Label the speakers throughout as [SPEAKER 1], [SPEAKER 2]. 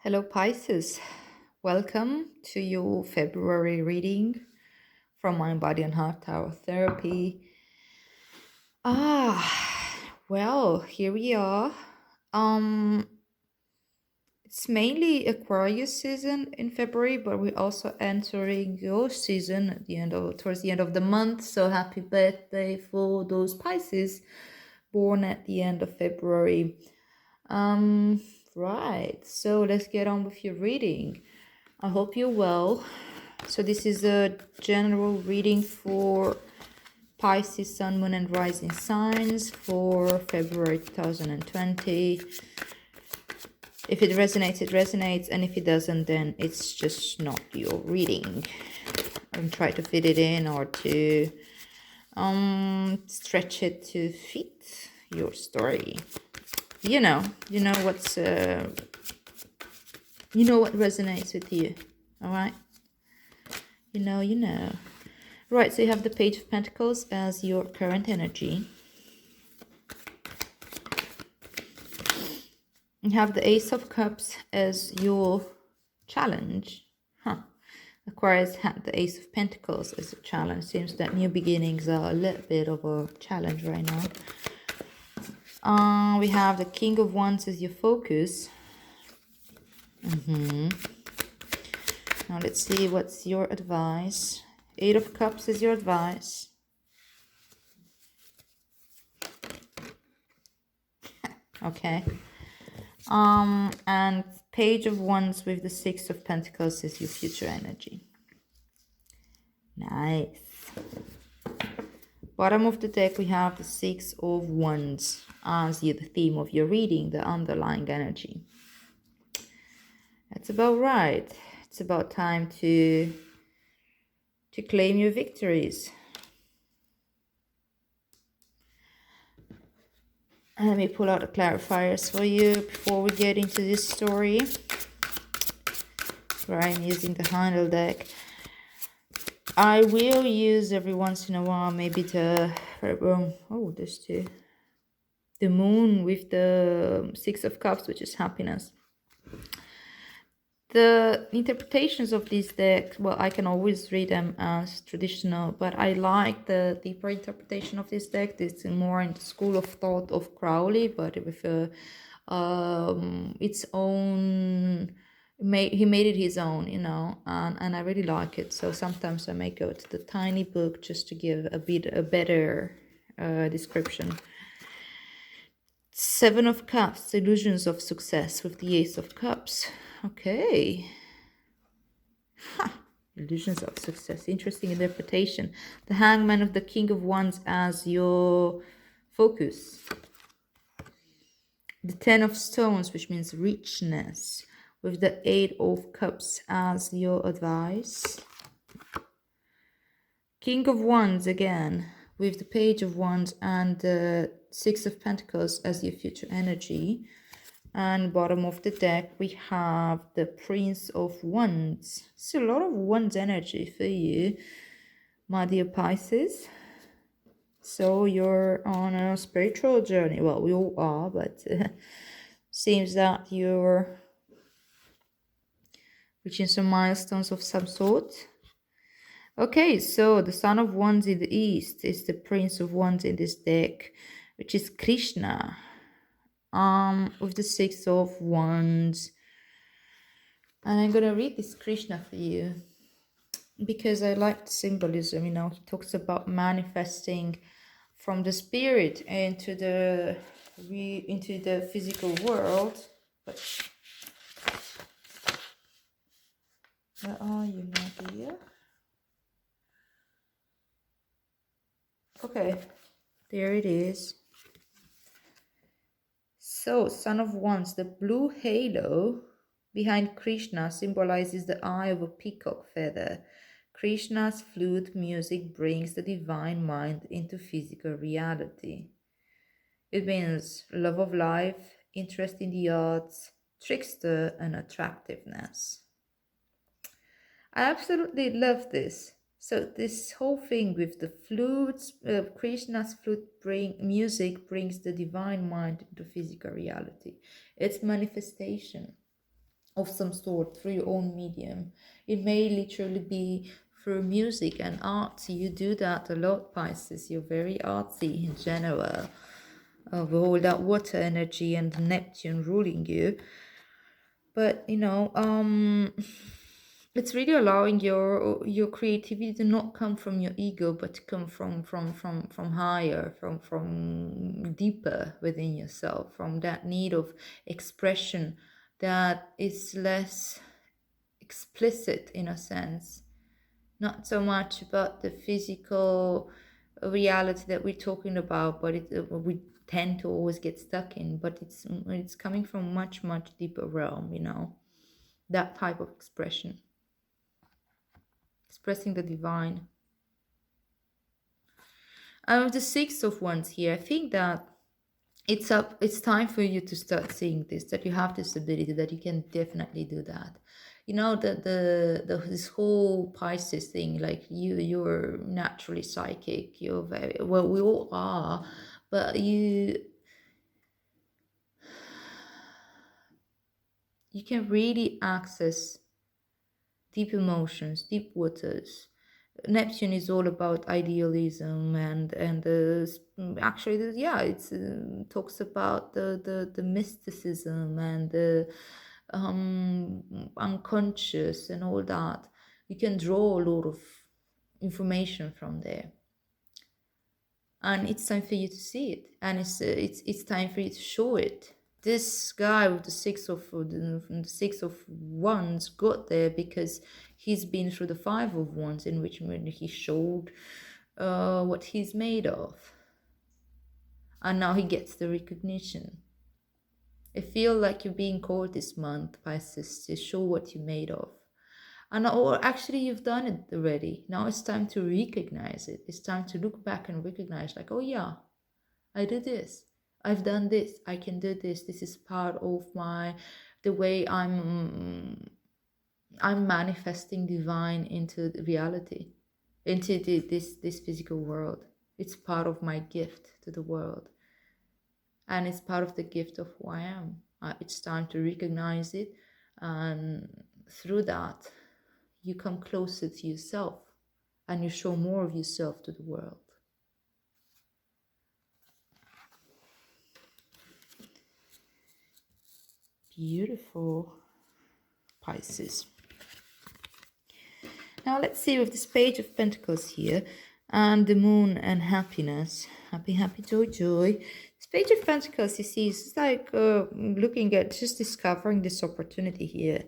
[SPEAKER 1] Hello, Pisces. Welcome to your February reading from Mind, Body, and Heart Tower Therapy. Well, here we are. Um, it's mainly Aquarius season in February, but we're also entering your season at the end of towards the end of the month. So happy birthday for those Pisces born at the end of February. Um, right. So let's get on with your reading. I hope you're well. So this is a general reading for Pisces, Sun, Moon, and Rising signs for February 2020. If it resonates, it resonates, and if it doesn't, then it's just not your reading. And try to fit it in or to stretch it to fit your story. You know what's what resonates with you. All right. You know. Right, so you have the Page of Pentacles as your current energy. You have the Ace of Cups as your challenge. Aquarius had the Ace of Pentacles as a challenge. Seems that new beginnings are a little bit of a challenge right now. We have the King of Wands as your focus. Now let's see what's your advice. Eight of Cups is your advice. Okay. And Page of Wands with the Six of Pentacles is your future energy. Nice. Bottom of the deck, we have the Six of Wands as the theme of your reading, the underlying energy. That's about right. It's about time to claim your victories. Let me pull out the clarifiers for you before we get into this story. Where I'm using the Handle deck. I will use every once in a while maybe there's two. The Moon with the Six of Cups, which is happiness. The interpretations of these decks, well, I can always read them as traditional, but I like the deeper interpretation of this deck. It's more in the school of thought of Crowley, but with its own. He made it his own, and I really like it. So sometimes I may go to the tiny book just to give a better description. Seven of Cups, illusions of success with the Ace of Cups. Okay. Illusions of success. Interesting interpretation. The Hangman of the King of Wands as your focus. The Ten of Stones, which means richness, with the Eight of Cups as your advice. King of Wands again, with the Page of Wands and the Six of Pentacles as your future energy. And bottom of the deck, we have the Prince of Wands. It's a lot of Wands energy for you, my dear Pisces. So you're on a spiritual journey. Well, we all are, but seems that you're reaching some milestones of some sort. Okay, so the Son of Wands in the East is the Prince of Wands in this deck, which is Krishna. With the Six of Wands. And I'm gonna read this Krishna for you because I like the symbolism. He talks about manifesting from the spirit into the physical world. But where are you, my dear? Okay, there it is. So, Son of Wands, the blue halo behind Krishna symbolizes the eye of a peacock feather. Krishna's flute music brings the divine mind into physical reality. It means love of life, interest in the arts, trickster, and attractiveness. I absolutely love this. So this whole thing with the flutes, Krishna's flute music brings the divine mind into physical reality. It's manifestation. of some sort through your own medium. It may literally be through music and art. You do that a lot, Pisces. You're very artsy in general. With all that water energy and Neptune ruling you. But it's really allowing your creativity to not come from your ego, but to come from higher, from deeper within yourself, from that need of expression that is less explicit in a sense, not so much about the physical reality that we're talking about, but we tend to always get stuck in, but it's coming from much deeper realm, that type of expression, expressing the divine. And with the Six of Wands here, I think that it's time for you to start seeing this, that you have this ability, that you can definitely do that. The this whole Pisces thing, like you're naturally psychic, you're very well, we all are, but you can really access deep emotions, deep waters. Neptune is all about idealism actually yeah, it's talks about the mysticism and the unconscious and all that. You can draw a lot of information from there, and it's time for you to see it, and it's time for you to show it. This guy with the six of wands got there because he's been through the five of wands, in which he showed what he's made of, and now he gets the recognition. I feel like you're being called this month, Pisces, to show what you're made of. And or actually you've done it already. Now it's time to recognize it. It's time to look back and recognize, like, oh yeah, I did this. I've done this. I can do this. This is part of the way I'm manifesting divine into the reality, into this physical world. It's part of my gift to the world, and it's part of the gift of who I am. It's time to recognize it, and through that, you come closer to yourself, and you show more of yourself to the world. Beautiful, Pisces. Now let's see with this Page of Pentacles here and the Moon and happiness. Happy, happy, joy, joy. This Page of Pentacles, you see, it's like looking at just discovering this opportunity here.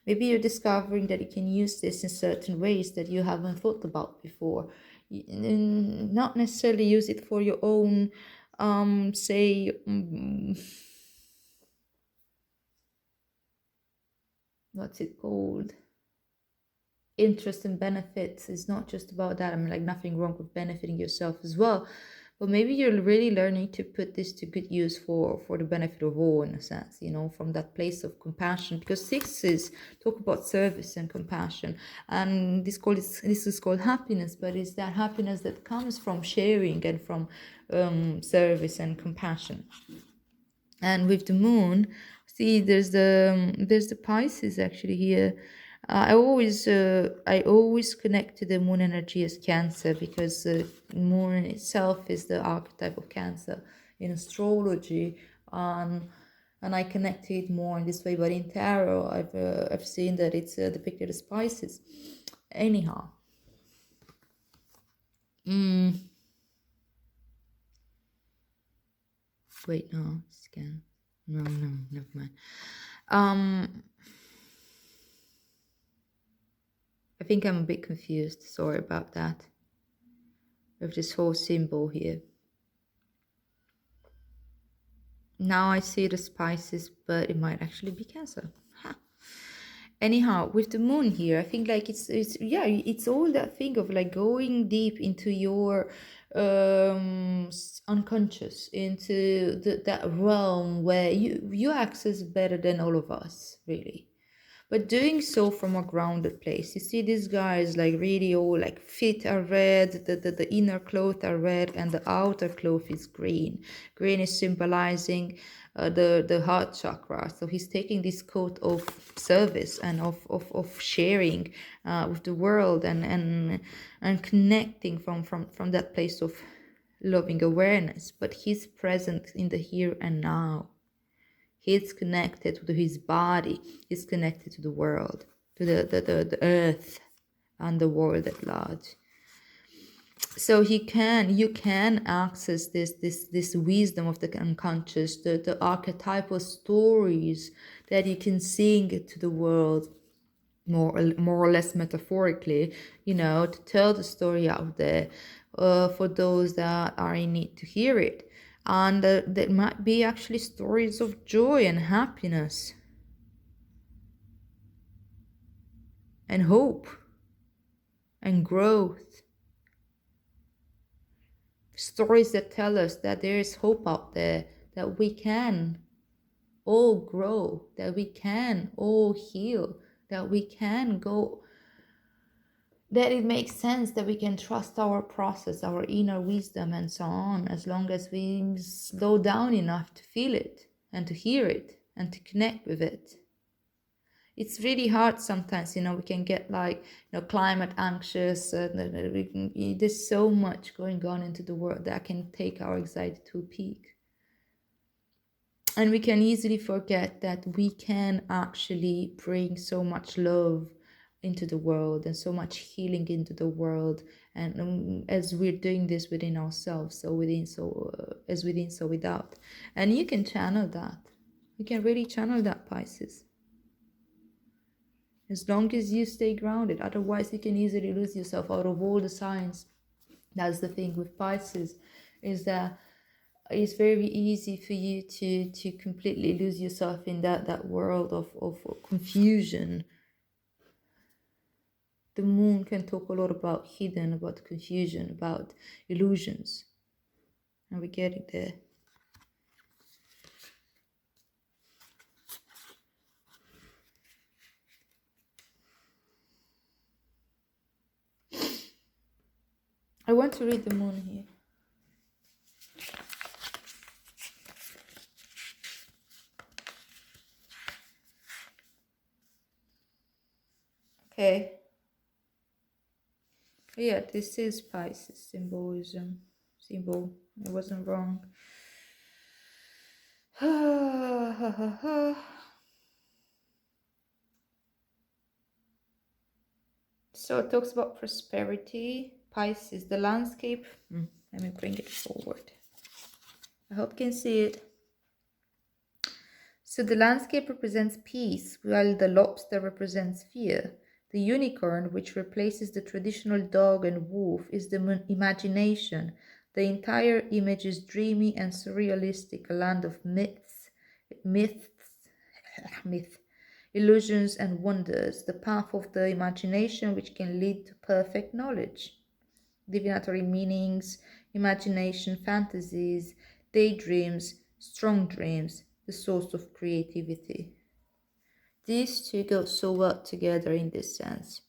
[SPEAKER 1] Maybe you're discovering that you can use this in certain ways that you haven't thought about before. Not necessarily use it for your own, say, what's it called? Interest and benefits. Is not just about that. I mean, like, nothing wrong with benefiting yourself as well, but maybe you're really learning to put this to good use for the benefit of all, in a sense, from that place of compassion, because sixes talk about service and compassion, and this is called happiness, but it's that happiness that comes from sharing and from service and compassion. And with the moon, see, there's the Pisces actually here. I always connect to the moon energy as Cancer, because the moon itself is the archetype of Cancer in astrology, and I connect to it more in this way. But in tarot, I've seen that it's depicted as Pisces. Anyhow, wait, no, scan. No, never mind. I think I'm a bit confused. Sorry about that. With this whole symbol here. Now I see the Pisces, but it might actually be Cancer. Huh. Anyhow, with the moon here, I think like it's all that thing of like going deep into your unconscious, into that realm where you access better than all of us, really. But doing so from a grounded place. You see, these guys like really all like feet are red, the inner clothes are red, and the outer cloth is green. Green is symbolizing the heart chakra. So he's taking this coat of service and of sharing with the world, and connecting from that place of loving awareness. But he's present in the here and now. He's connected to his body. He's connected to the world, to the earth and the world at large. So you can access this wisdom of the unconscious, the archetypal stories that you can sing to the world, more or less metaphorically, to tell the story out there for those that are in need to hear it. And there might be actually stories of joy and happiness and hope and growth. Stories that tell us that there is hope out there, that we can all grow, that we can all heal, that we can go, that it makes sense, that we can trust our process, our inner wisdom, and so on, as long as we slow down enough to feel it and to hear it and to connect with it. It's really hard sometimes, we can get climate anxious. There's so much going on into the world that can take our anxiety to a peak. And we can easily forget that we can actually bring so much love into the world and so much healing into the world. And as we're doing this within ourselves, so within, so without. And you can channel that. You can really channel that, Pisces. As long as you stay grounded. Otherwise, you can easily lose yourself out of all the signs. That's the thing with Pisces, is that it's very easy for you to completely lose yourself in that world of confusion. The moon can talk a lot about hidden, about confusion, about illusions. And we're getting there. I want to read the moon here. Okay. Yeah, this is Pisces symbolism. Symbol. I wasn't wrong. So it talks about prosperity. Pisces, the landscape. Let me bring it forward. I hope you can see it. So the landscape represents peace, while the lobster represents fear. The unicorn, which replaces the traditional dog and wolf, is the imagination. The entire image is dreamy and surrealistic, a land of myth, illusions and wonders, the path of the imagination which can lead to perfect knowledge. Divinatory meanings, imagination, fantasies, daydreams, strong dreams, the source of creativity. These two go so well together in this sense.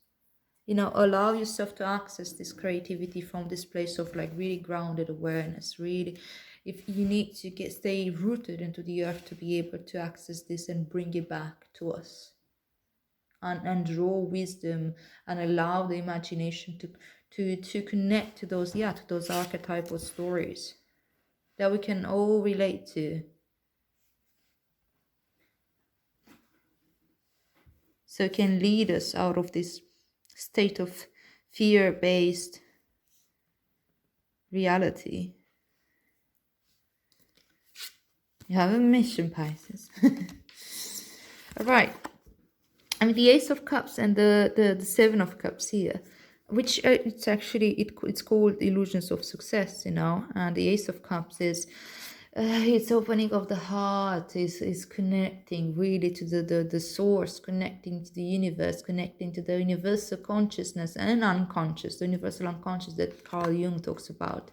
[SPEAKER 1] Allow yourself to access this creativity from this place of really grounded awareness. Really, if you need to stay rooted into the earth to be able to access this and bring it back to us. And draw wisdom and allow the imagination to connect to those archetypal stories that we can all relate to. So it can lead us out of this state of fear-based reality. You have a mission, Pisces. All right. The Ace of Cups and the Seven of Cups here, which it's actually it's called illusions of success, and the Ace of Cups is it's opening of the heart, is connecting really to the source, connecting to the universe, connecting to the universal consciousness and unconscious, the universal unconscious that Carl Jung talks about,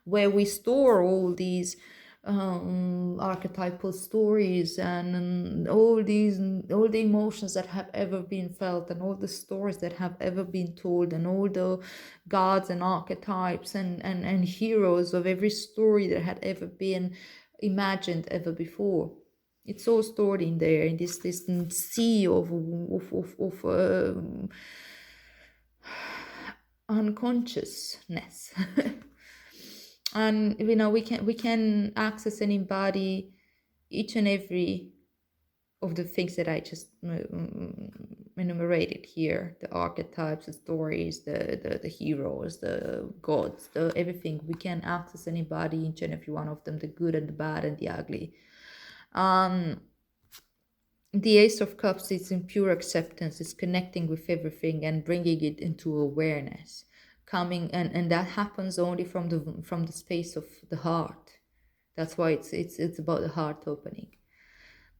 [SPEAKER 1] where we store all these archetypal stories and all the emotions that have ever been felt, and all the stories that have ever been told, and all the gods and archetypes and heroes of every story that had ever been imagined ever before. It's all stored in there, in this sea of unconsciousness. And we can access and embody each and every of the things that I just enumerated here: the archetypes, the stories, the heroes, the gods, the everything. We can access and embody each and every one of them, the good and the bad and the ugly. um the Ace of Cups is in pure acceptance. It's connecting with everything and bringing it into awareness, coming, and that happens only from the space of the heart. That's why it's about the heart opening.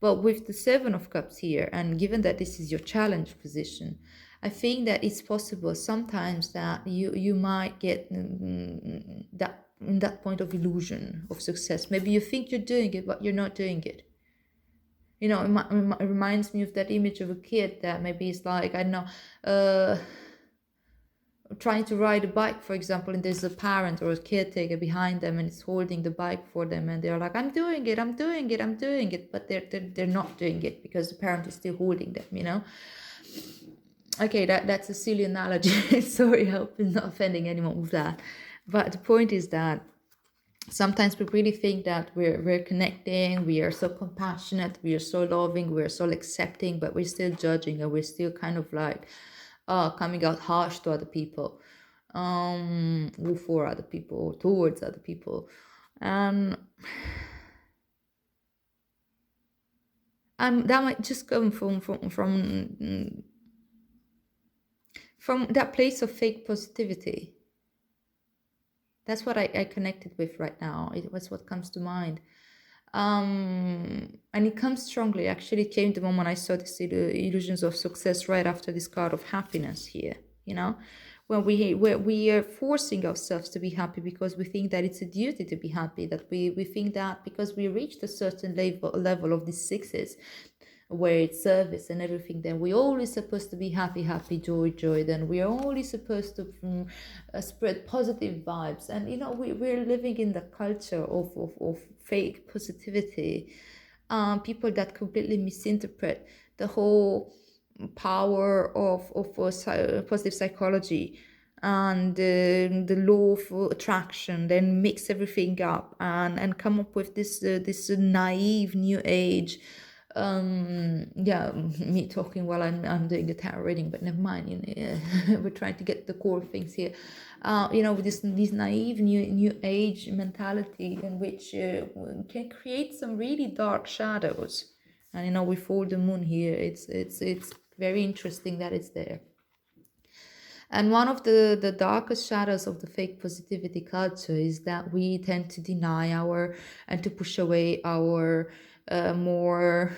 [SPEAKER 1] But with the Seven of Cups here, and given that this is your challenge position, I think that it's possible sometimes that you might get that in that point of illusion of success. Maybe you think you're doing it, but you're not doing it. It reminds me of that image of a kid that maybe is like, I don't know, trying to ride a bike, for example, and there's a parent or a caretaker behind them and it's holding the bike for them, and they're like, I'm doing it, I'm doing it, I'm doing it, but they're not doing it because the parent is still holding them. Okay, that's a silly analogy. Sorry, I hope I'm not offending anyone with that. But the point is that sometimes we really think that we're connecting, we are so compassionate, we are so loving, we are so accepting, but we're still judging, and we're still kind of like coming out harsh to other people, or for other people, or towards other people. And that might just come from that place of fake positivity. That's what I connected with right now. It was what comes to mind. And it comes strongly. Actually, it came the moment I saw this illusions of success right after this card of happiness here. When we are forcing ourselves to be happy because we think that it's a duty to be happy. That we think that because we reached a certain level of these sixes, where it's service and everything, then we're always supposed to be happy, happy, joy, joy. Then we are only supposed to spread positive vibes. And we're living in the culture of fake positivity. People that completely misinterpret the whole power of positive psychology and the law of attraction, then mix everything up and come up with this naive new age. Yeah, me talking while I'm doing a tarot reading, but never mind. We're trying to get the core things here. With this naive new age mentality, in which can create some really dark shadows. And with all the moon here, it's very interesting that it's there. And one of the darkest shadows of the fake positivity culture is that we tend to deny and to push away our more,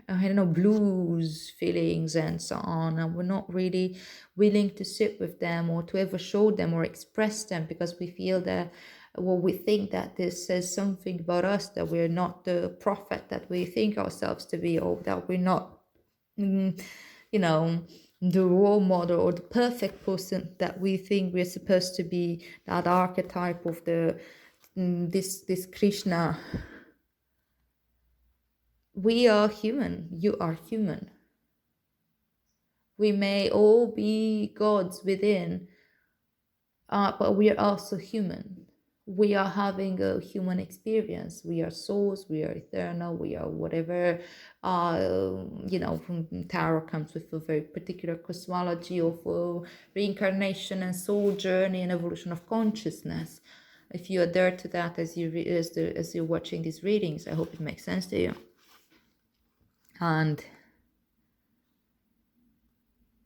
[SPEAKER 1] I don't know, blues feelings and so on. And we're not really willing to sit with them or to ever show them or express them, because we feel that, well, we think that this says something about us, that we're not the prophet that we think ourselves to be, or that we're not the role model or the perfect person that we think we're supposed to be, that archetype of this Krishna. We are human. You are human. We may all be gods within, but we are also human. We are having a human experience. We are souls, we are eternal, we are whatever. Tarot comes with a very particular cosmology of reincarnation and soul journey and evolution of consciousness. If you adhere to that as you're watching these readings, I hope it makes sense to you. And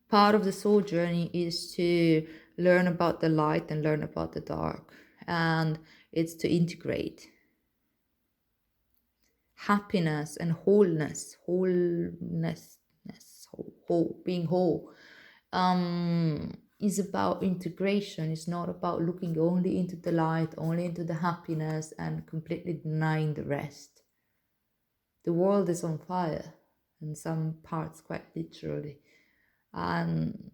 [SPEAKER 1] part of the soul journey is to learn about the light and learn about the dark. And it's to integrate happiness and wholeness, being whole, is about integration. It's not about looking only into the light, only into the happiness, and completely denying the rest. The world is on fire, in some parts quite literally. And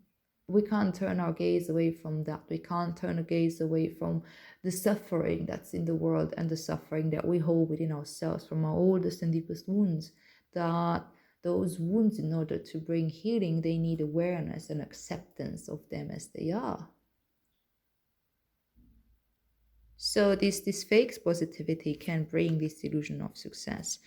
[SPEAKER 1] we can't turn our gaze away from that. We can't turn our gaze away from the suffering that's in the world and the suffering that we hold within ourselves from our oldest and deepest wounds. That those wounds, in order to bring healing, they need awareness and acceptance of them as they are. So this fake positivity can bring this illusion of success.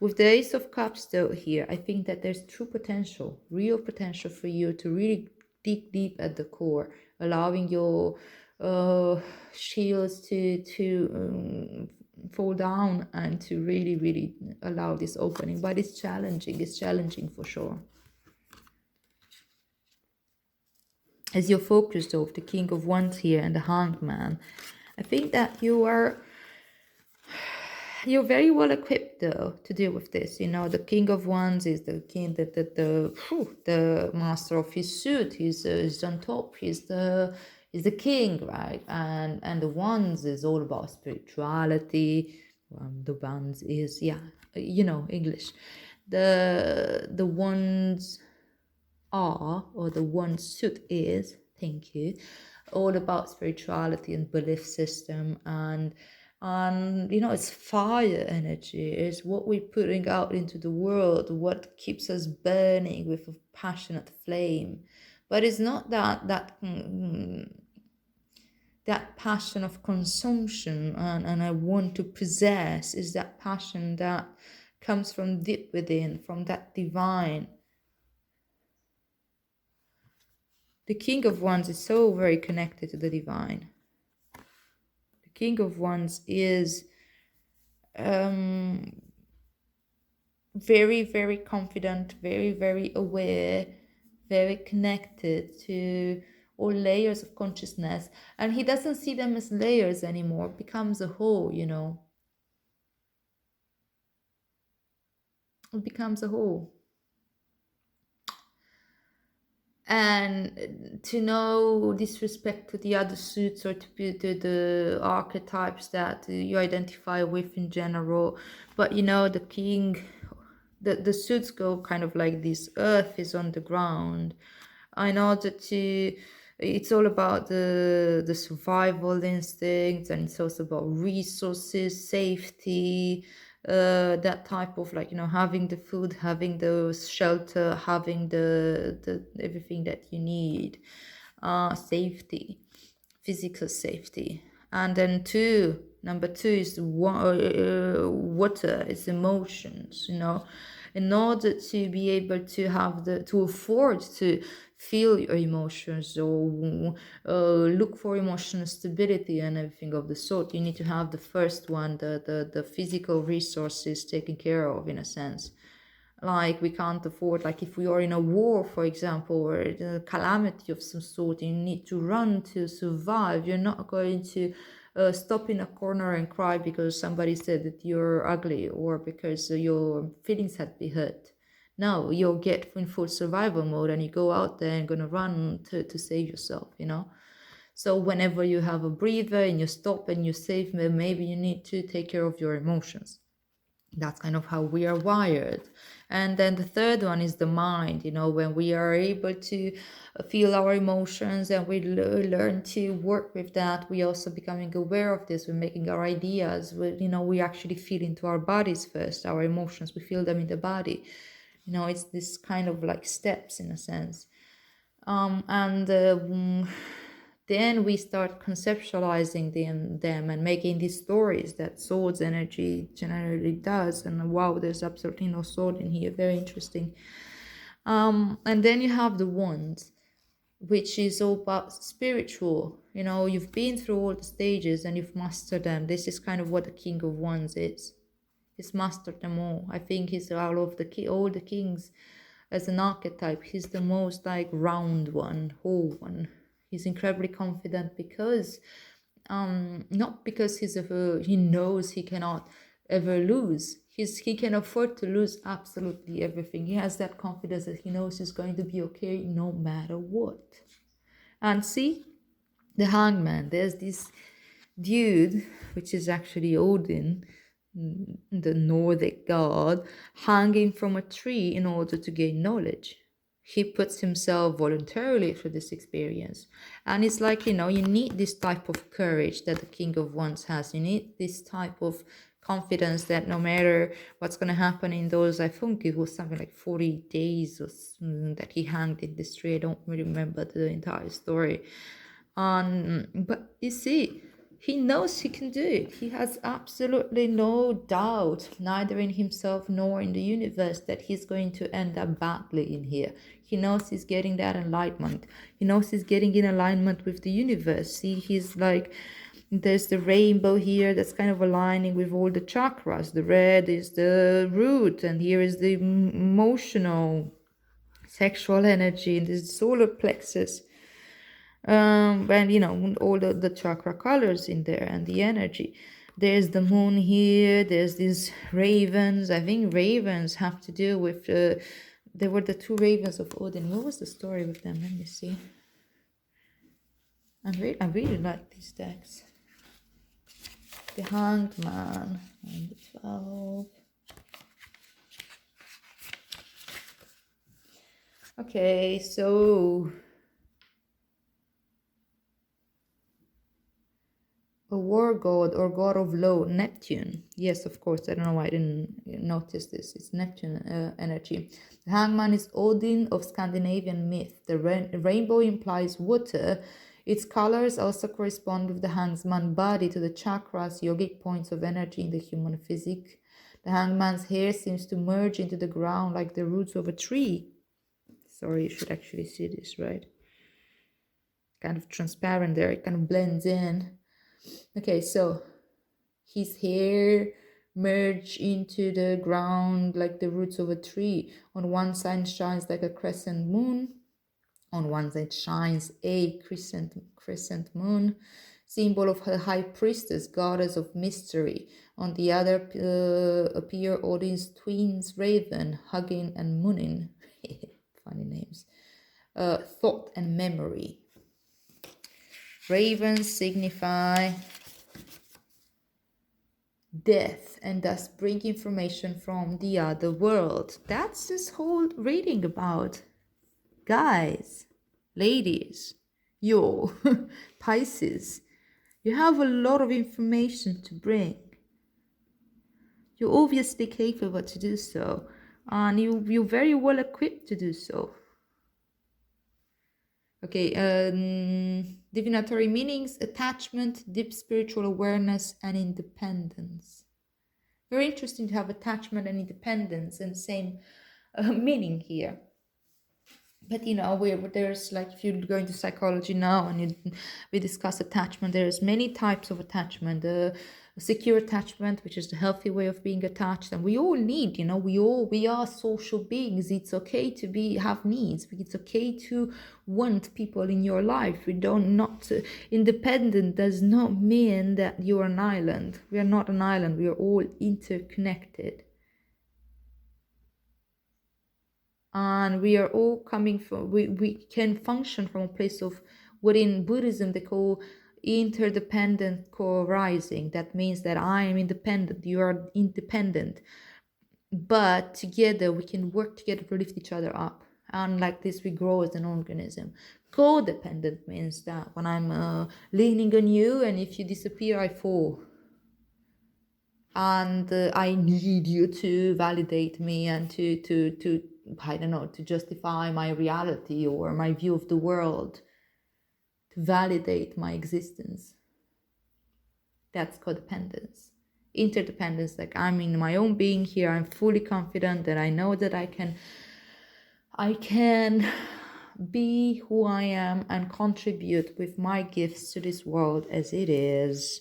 [SPEAKER 1] With the Ace of Cups though here, I think that there's true potential, real potential for you to really dig deep at the core, allowing your shields to fall down and to really allow this opening. But it's challenging. It's challenging for sure. As you're focused of the King of Wands here and the Hanged Man, I think that you're very well equipped though to deal with this. You know, the King of Wands is the king, the master of his suit. He's on top. He's the king, right? And the Wands is all about spirituality. The Wands is, yeah, English. The Wands are, or the one suit is, thank you, all about spirituality and belief system, and it's fire energy. It's what we're putting out into the world, what keeps us burning with a passionate flame. But it's not that passion of consumption and I want to possess. Is that passion that comes from deep within, from that divine. The King of Wands is so very connected to the divine. The King of Wands is very, very confident, very, very aware, very connected to all layers of consciousness. And he doesn't see them as layers anymore. It becomes a whole, It becomes a whole. And to no disrespect to the other suits or to the archetypes that you identify with in general, but the king, the suits go kind of like this: earth is on the ground. I know that it's all about the survival instincts, and it's also about resources, safety, that type of, like, having the food, having the shelter, having the everything that you need, safety, physical safety. And then number two is water, it's emotions, in order to be able to to afford to feel your emotions, or look for emotional stability and everything of the sort, you need to have the first one, the physical resources taken care of, in a sense. Like, we can't afford, like, if we are in a war, for example, or a calamity of some sort, you need to run to survive. You're not going to stop in a corner and cry because somebody said that you're ugly, or because your feelings had been hurt. No, you'll get in full survival mode and you go out there and gonna run to save yourself, So whenever you have a breather and you stop and you save, maybe you need to take care of your emotions. That's kind of how we are wired. And then the third one is the mind. When we are able to feel our emotions and we learn to work with that, we also becoming aware of this. We're making our ideas. We actually feel into our bodies first, our emotions. We feel them in the body. It's this kind of like steps, in a sense. And then we start conceptualizing them and making these stories that swords energy generally does. And wow, there's absolutely no sword in here. Very interesting. And then you have the wands, which is all about spiritual. You've been through all the stages and you've mastered them. This is kind of what the King of Wands is. He's mastered them all. I think he's out of all the kings as an archetype, he's the most like round one, whole one. He's incredibly confident because not because he knows he cannot ever lose. He can afford to lose absolutely everything. He has that confidence that he knows he's going to be okay no matter what. And see, the Hangman, there's this dude, which is actually Odin, the Nordic god, hanging from a tree in order to gain knowledge. he puts himself voluntarily through this experience. And it's like, you need this type of courage that the King of Wands has. You need this type of confidence that no matter what's going to happen in those, I think it was something like 40 days or that he hanged in this tree. I don't really remember the entire story. But you see, he knows he can do it. He has absolutely no doubt, neither in himself nor in the universe, that he's going to end up badly in here. He knows he's getting that enlightenment. He knows he's getting in alignment with the universe. See, he's like, there's the rainbow here that's kind of aligning with all the chakras. The red is the root, and here is the emotional, sexual energy, and the solar plexus. And all the chakra colors in there and the energy. There's the moon here. There's these ravens. I think ravens have to do with they were the two ravens of Odin. What was the story with them? Let me see. I really like these decks. The Hanged Man and the 12. Okay, so a war god or god of law, Neptune. Yes, of course. I don't know why I didn't notice this. It's Neptune energy. The hangman is Odin of Scandinavian myth. The rainbow implies water. Its colors also correspond with the hangman body to the chakras, yogic points of energy in the human physique. The hangman's hair seems to merge into the ground like the roots of a tree. Sorry, you should actually see this, right? Kind of transparent there. It kind of blends in. Okay, so his hair merge into the ground like the roots of a tree. On one side shines like a crescent moon. On one side shines a crescent moon, symbol of the high priestess, goddess of mystery. On the other appear Odin's twins, Raven, Huggin, and Munin. Funny names. Thought and memory. Ravens signify death and thus bring information from the other world. That's this whole reading about. Guys, ladies, yo, Pisces, you have a lot of information to bring. You're obviously capable to do so, and you're very well equipped to do so. Okay, divinatory meanings: attachment, deep spiritual awareness, and independence. Very interesting to have attachment and independence and same meaning here. But there's like, if you go into psychology now and we discuss attachment, there's many types of attachment. Secure attachment, which is the healthy way of being attached, and we all need, we are social beings. It's okay to have needs. It's okay to want people in your life. We don't not independent does not mean that you're an island. We are not an island. We are all interconnected. And we are all coming from, we can function from a place of what in Buddhism they call interdependent co-arising. That means that I am independent, you are independent, but together we can work together to lift each other up. And like this, we grow as an organism. Codependent means that when I'm leaning on you, and if you disappear, I fall. And I need you to validate me and to I don't know, to justify my reality or my view of the world, to validate my existence. That's codependence. Interdependence, like I'm in my own being here, I'm fully confident that I know that I can be who I am and contribute with my gifts to this world as it is.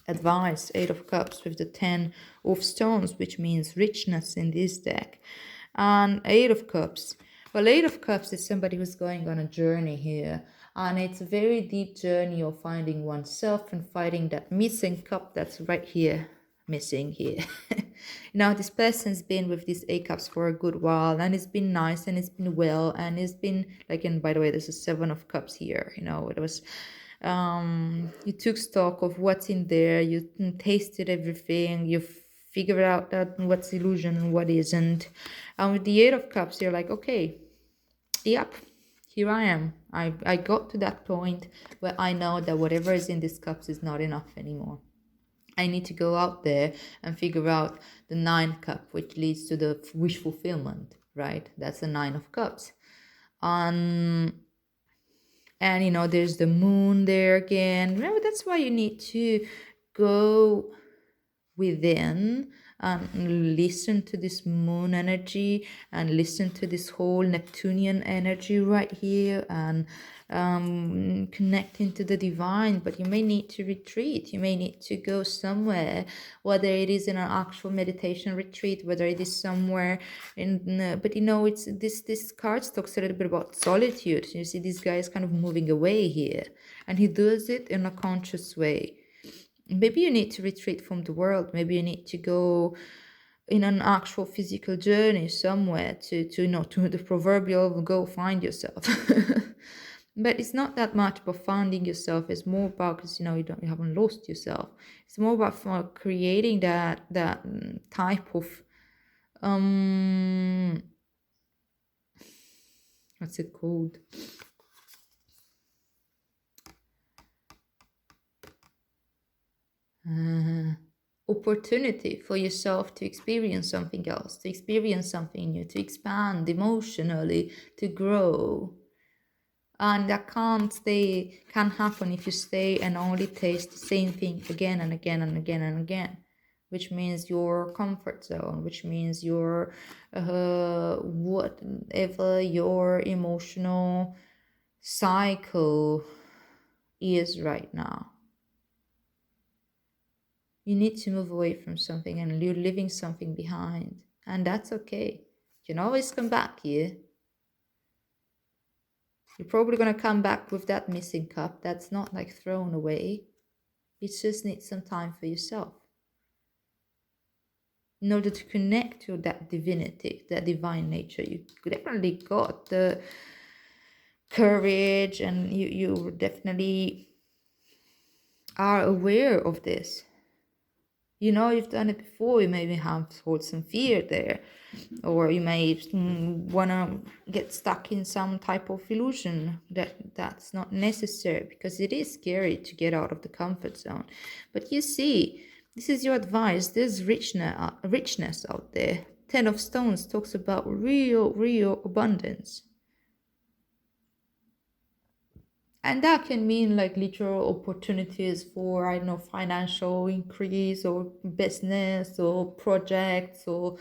[SPEAKER 1] Advice: 8 of Cups with the 10 of Stones, which means richness in this deck. And 8 of Cups. Well, 8 of Cups is somebody who's going on a journey here. And it's a very deep journey of finding oneself and finding that missing cup that's right here, missing here. Now, this person's been with these 8 Cups for a good while, and it's been nice, and it's been well, and it's been like, and by the way, there's a 7 of Cups here. It was... you took stock of what's in there, you tasted everything, you figure out that what's illusion and what isn't. And with the Eight of Cups, you're like, okay, yep, here I am. I got to that point where I know that whatever is in these cups is not enough anymore. I need to go out there and figure out the Nine Cup, which leads to the wish fulfillment, right? That's the Nine of Cups. And you know, there's the moon there again. Remember, that's why you need to go within and listen to this moon energy and listen to this whole Neptunian energy right here, and connecting to the divine. But you may need to retreat, you may need to go somewhere, whether it is in an actual meditation retreat, whether it is somewhere in but you know, it's this card talks a little bit about solitude. You see this guy is kind of moving away here, and he does it in a conscious way. Maybe you need to retreat from the world. Maybe you need to go in an actual physical journey somewhere to you know, to the proverbial go find yourself. But it's not that much about finding yourself. It's more about, because you know, you haven't lost yourself. It's more about creating that type of what's it called? Opportunity for yourself to experience something else, to experience something new, to expand emotionally, to grow. And that can't happen if you stay and only taste the same thing again and again and again and again, which means your comfort zone, which means your whatever your emotional cycle is right now. You need to move away from something, and you're leaving something behind. And that's okay. You can always come back here. You're probably going to come back with that missing cup. That's not like thrown away. It just needs some time for yourself, in order to connect to that divinity, that divine nature. You definitely got the courage, and you definitely are aware of this. You know, you've done it before. You maybe have hold some fear there, or you may want to get stuck in some type of illusion that's not necessary, because it is scary to get out of the comfort zone. But you see, this is your advice. There's richness out there. Ten of Stones talks about real abundance. And that can mean like literal opportunities for, I don't know, financial increase or business or projects or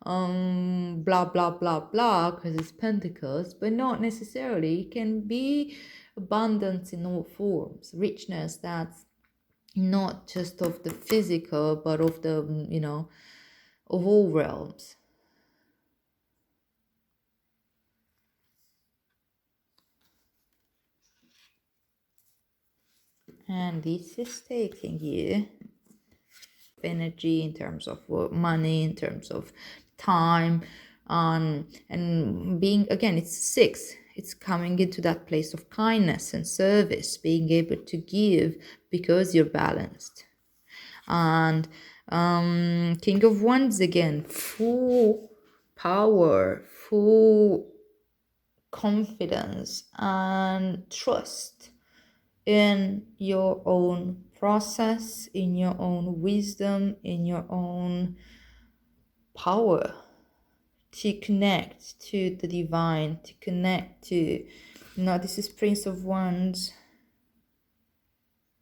[SPEAKER 1] blah, blah, blah, blah, because it's Pentacles, but not necessarily. It can be abundance in all forms, richness that's not just of the physical, but of the, you know, of all realms. And this is taking you energy, in terms of money, in terms of time, and being, again, it's 6, it's coming into that place of kindness and service, being able to give because you're balanced. And King of Wands again, full power, full confidence and trust in your own process, in your own wisdom, in your own power to connect to the divine, to connect to, no, this is Prince of Wands.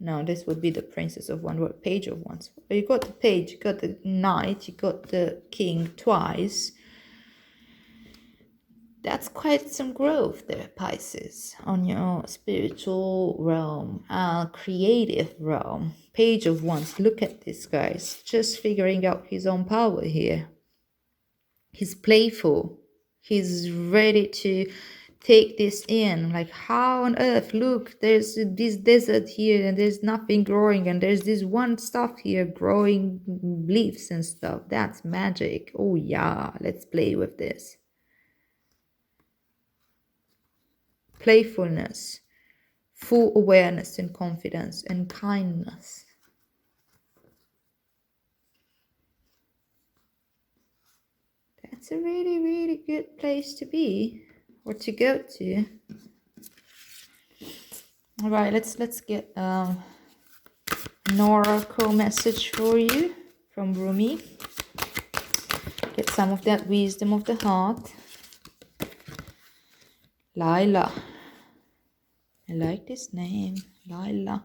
[SPEAKER 1] No, this would be the Princess of Wands, or Page of Wands. You got the Page, you got the Knight, you got the King twice. That's quite some growth there, Pisces, on your spiritual realm, creative realm. Page of Wands, look at this, guys. Just figuring out his own power here. He's playful. He's ready to take this in. Like, how on earth? Look, there's this desert here and there's nothing growing, and there's this one stuff here growing leaves and stuff. That's magic. Oh yeah, let's play with this. Playfulness, full awareness and confidence and kindness. it's a really, really good place to be or to go to. All right, let's get an oracle message for you from Rumi. Get some of that wisdom of the heart. Lila. I like this name, Lila.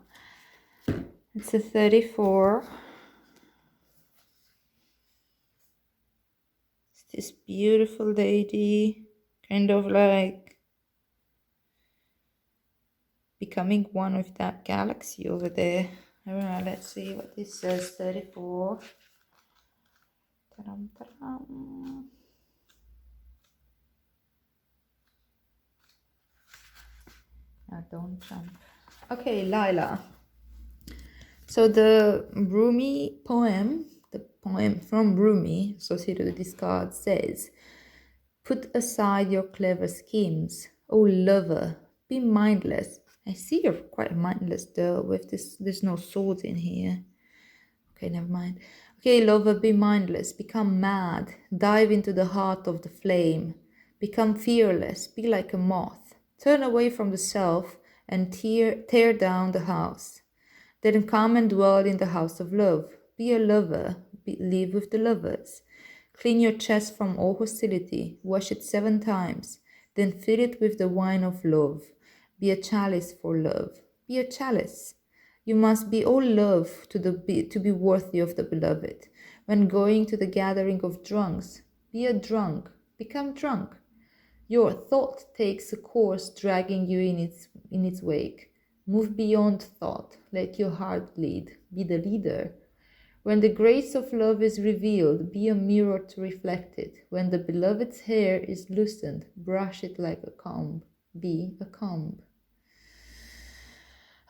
[SPEAKER 1] It's a 34. It's this beautiful lady, kind of like becoming one with that galaxy over there. Alright, let's see what this says. 34. Ta-dum, ta-dum. Now don't jump. Okay, Lila. So the Rumi poem, the poem from Rumi associated with this card says, "Put aside your clever schemes, O lover, be mindless." I see you're quite mindless though with this, there's no swords in here. Okay, never mind. Okay, lover, be mindless, become mad, dive into the heart of the flame, become fearless, be like a moth, turn away from the self and tear down the house. Then come and dwell in the house of love. Be a lover, live with the lovers. Clean your chest from all hostility, wash it 7 times, then fill it with the wine of love. Be a chalice for love. Be a chalice. You must be all love to be worthy of the beloved. When going to the gathering of drunks, be a drunk, become drunk. Your thought takes a course dragging you in its wake. Move beyond thought, let your heart lead, be the leader. When the grace of love is revealed, be a mirror to reflect it. When the beloved's hair is loosened, brush it like a comb, be a comb.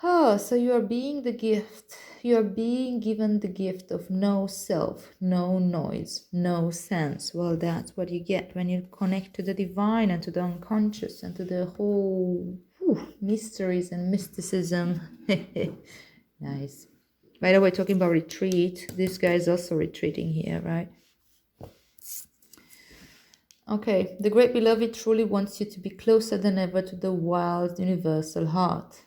[SPEAKER 1] Oh, so you are being the gift. You are being given the gift of no self, no noise, no sense. Well, that's what you get when you connect to the divine and to the unconscious and to the whole mysteries and mysticism. Nice. By the way, talking about retreat, this guy is also retreating here, right? Okay, the great beloved truly wants you to be closer than ever to the wild universal heart.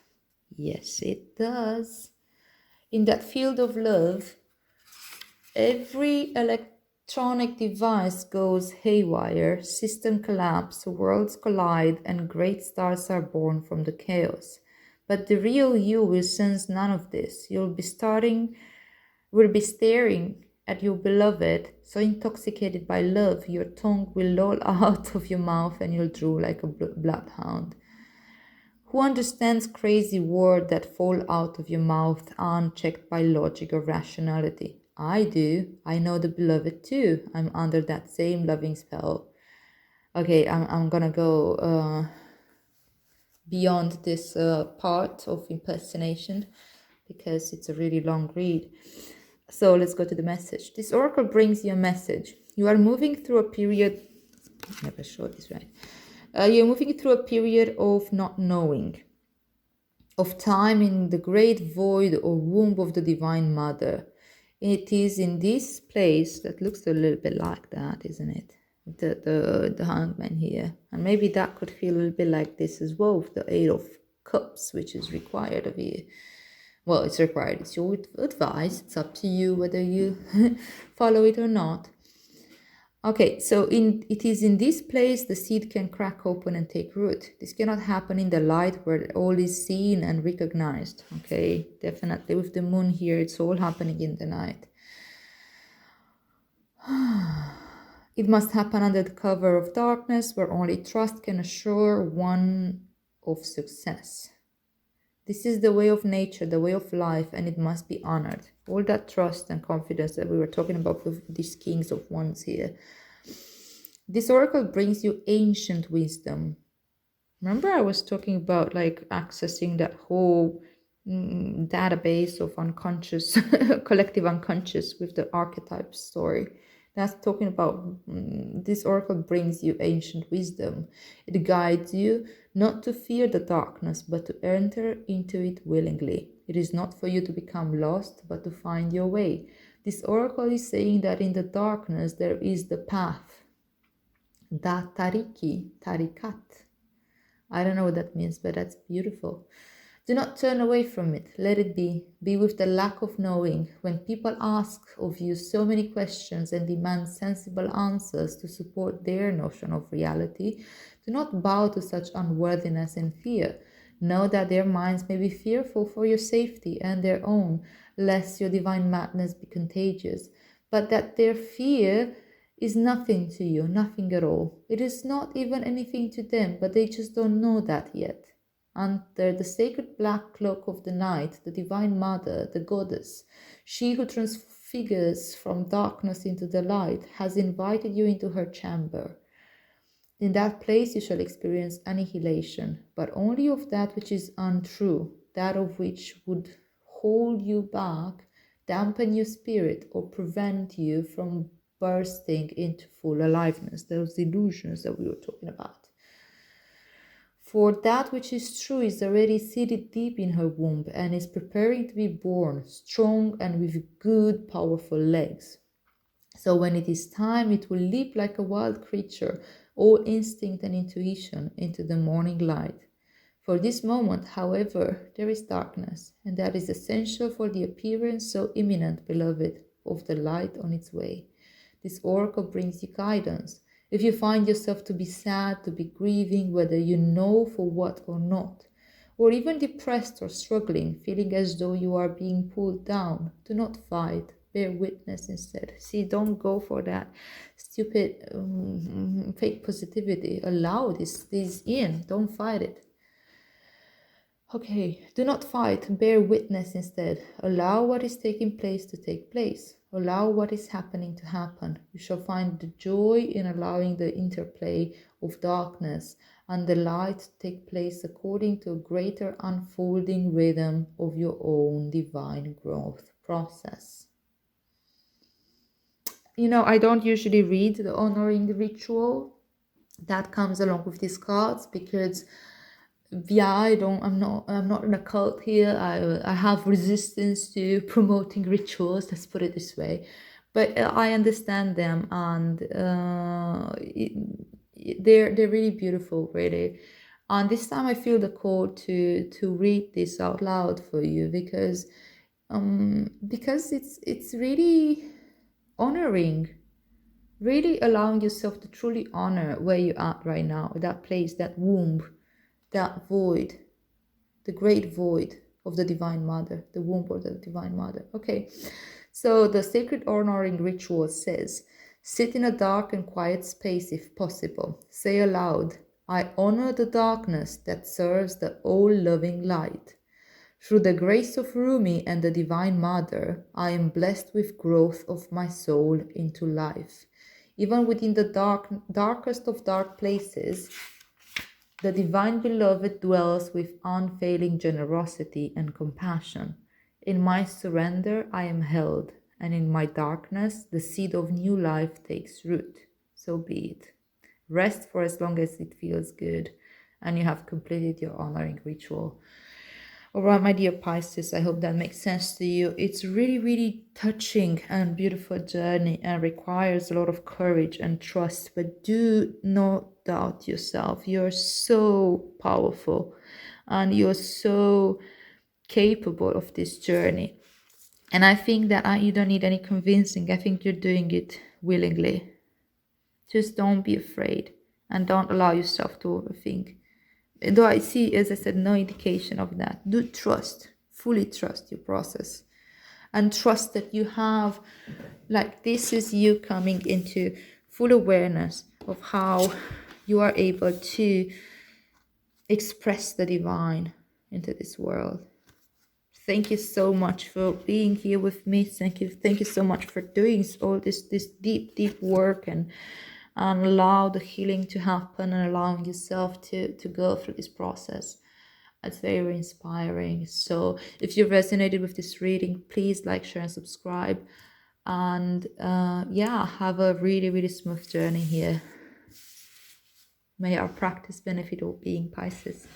[SPEAKER 1] Yes, it does. In that field of love, every electronic device goes haywire, system collapse, worlds collide, and great stars are born from the chaos. But the real you will sense none of this. Will be staring at your beloved, so intoxicated by love, your tongue will loll out of your mouth and you'll drool like a bloodhound. Who understands crazy words that fall out of your mouth unchecked by logic or rationality? I do. I know the beloved too. I'm under that same loving spell. Okay, I'm gonna go beyond this part of impersonation because it's a really long read. So let's go to the message. This oracle brings you a message. You are moving through a period. I never showed this right. You're moving through a period of not knowing, of time in the great void or womb of the Divine Mother. It is in this place that looks a little bit like that, isn't it? The hangman here. And maybe that could feel a little bit like this as well, with the 8 of Cups, which is required of you. Well, it's required. It's your advice. It's up to you whether you follow it or not. Okay, so it is in this place the seed can crack open and take root. This cannot happen in the light where all is seen and recognized. Okay, definitely with the moon here, it's all happening in the night. It must happen under the cover of darkness where only trust can assure one of success. This is the way of nature, the way of life, and it must be honored. All that trust and confidence that we were talking about with these kings of wands here. This oracle brings you ancient wisdom. Remember I was talking about like accessing that whole database of unconscious, collective unconscious with the archetype story. That's talking about this oracle brings you ancient wisdom. It guides you not to fear the darkness, but to enter into it willingly. It is not for you to become lost, but to find your way. This oracle is saying that in the darkness there is the path. Da tariki, tarikat. I don't know what that means, but that's beautiful. Do not turn away from it. Let it be. Be with the lack of knowing. When people ask of you so many questions and demand sensible answers to support their notion of reality, do not bow to such unworthiness and fear. Know that their minds may be fearful for your safety and their own, lest your divine madness be contagious, but that their fear is nothing to you, nothing at all. It is not even anything to them, but they just don't know that yet. Under the sacred black cloak of the night, the Divine Mother, the Goddess, she who transfigures from darkness into the light, has invited you into her chamber. In that place you shall experience annihilation, but only of that which is untrue, that of which would hold you back, dampen your spirit, or prevent you from bursting into full aliveness, those illusions that we were talking about. For that which is true is already seated deep in her womb and is preparing to be born, strong and with good, powerful legs. So when it is time, it will leap like a wild creature, all instinct and intuition, into the morning light. For this moment, however, there is darkness, and that is essential for the appearance so imminent, beloved, of the light on its way. This oracle brings you guidance. If you find yourself to be sad, to be grieving, whether you know for what or not, or even depressed or struggling, feeling as though you are being pulled down, do not fight. Bear witness instead. See, don't go for that stupid fake positivity. Allow this in. Don't fight it. Okay, do not fight. Bear witness instead. Allow what is taking place to take place. Allow what is happening to happen. You shall find the joy in allowing the interplay of darkness and the light to take place according to a greater unfolding rhythm of your own divine growth process. You know, I don't usually read the honoring ritual that comes along with these cards because yeah, I'm not in a cult here. I have resistance to promoting rituals, let's put it this way, but I understand them, and they're really beautiful, really. And this time I feel the call to read this out loud for you because it's really honoring, really allowing yourself to truly honor where you're at right now, that place, that womb, that void, the great void of the Divine Mother, the womb of the Divine Mother. Okay, so the sacred honoring ritual says, sit in a dark and quiet space if possible. Say aloud, I honor the darkness that serves the all-loving light. Through the grace of Rumi and the Divine Mother, I am blessed with growth of my soul into life. Even within the darkest of dark places, the Divine Beloved dwells with unfailing generosity and compassion. In my surrender, I am held, and in my darkness, the seed of new life takes root. So be it. Rest for as long as it feels good, and you have completed your honoring ritual. All right, my dear Pisces, I hope that makes sense to you. It's really, really touching and beautiful journey and requires a lot of courage and trust, but do not doubt yourself. You're so powerful and you're so capable of this journey. And I think that you don't need any convincing. I think you're doing it willingly. Just don't be afraid and don't allow yourself to overthink. Though I see, as I said, no indication of that. Do trust, fully trust your process. And trust that you have, like, this is you coming into full awareness of how you are able to express the divine into this world. Thank you so much for being here with me. Thank you so much for doing all this deep work and allow the healing to happen and allowing yourself to go through this process. It's very inspiring. So if you resonated with this reading, please like, share and subscribe, and yeah, have a really, really smooth journey here. May our practice benefit all being Pisces.